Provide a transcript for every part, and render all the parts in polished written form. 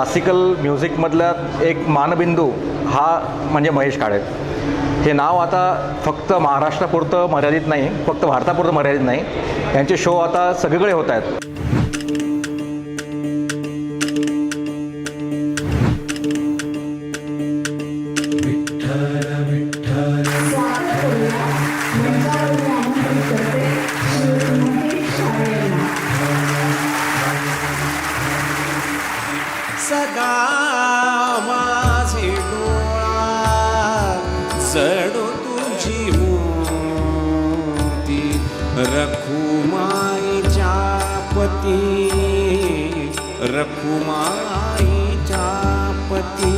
Classical म्युझिकमधला एक मानबिंदू हा म्हणजे महेश काळे. हे नाव आता फक्त महाराष्ट्रापुरतं मर्यादित नाही, फक्त भारतापुरतं मर्यादित नाही, यांचे शो आता सगळीकडे होत आहेत. सदा माझे डोळा जडो तुझी मूर्ती रखुमाईच्या पती रखुमाईच्या पती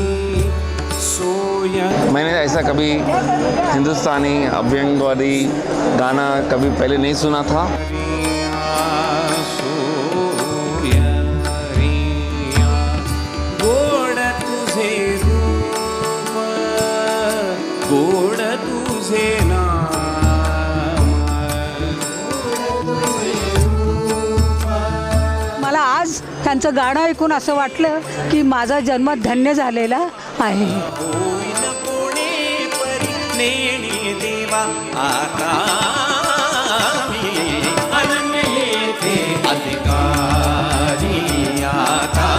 सोय. मैंने ऐसा कभी हिंदुस्तानी अभ्यंगवादी गाना कभी पहले नहीं सुना था. गोड तुझे नाम. मला आज त्यांचं गाणं ऐकून असं वाटलं की माझा जन्म धन्य झालेला आहे. होईन कोणे परी नेणे देवा आता मी अनन्य येथे अधिकारी आता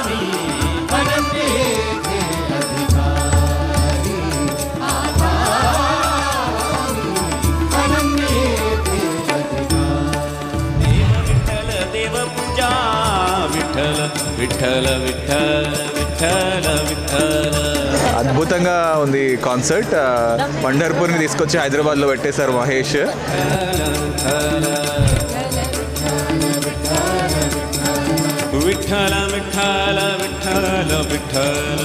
मी अनन्य येथे अधिकारी आता मी अनन्य येथे अधिकारी. देव पूजा విఠల విఠల విఠల విఠల విఠల. అద్భుతంగా ఉంది కాన్సర్ట్. పండర్పూర్ని తీసుకొచ్చి హైదరాబాద్లో పెట్టేశారు మహేష్. విఠల విఠల విఠల విఠల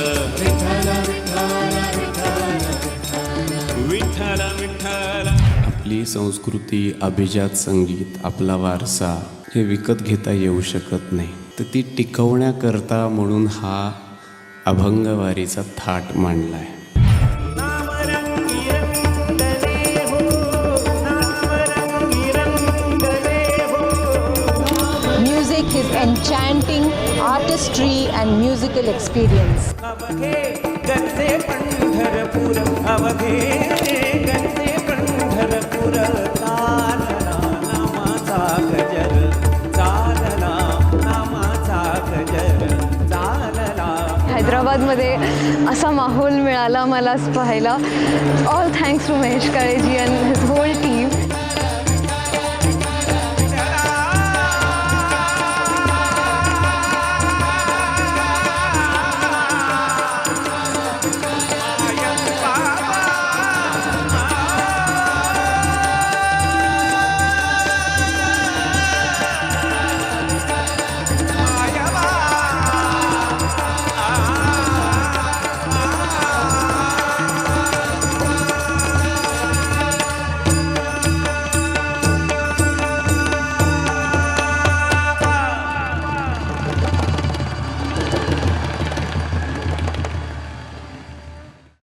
विठ्ठल विठ्ठल. आपली संस्कृती, अभिजात संगीत, आपला वारसा हे विकत घेता येऊ शकत नाही, तर ती टिकवण्याकरता म्हणून हा अभंगवारीचा थाट मांडलाय. Music is enchanting artistry and musical experience. अवघे गंजे पंढरपूर अवघे गंजे पंढरपूर चालला नामाचा गजर चालला नामाचा गजर चालला. हैदराबादमध्ये असा माहोल मिळाला मला पाहायला. ऑल थँक्स टू महेश काळेजी अँड हिज होल टीम.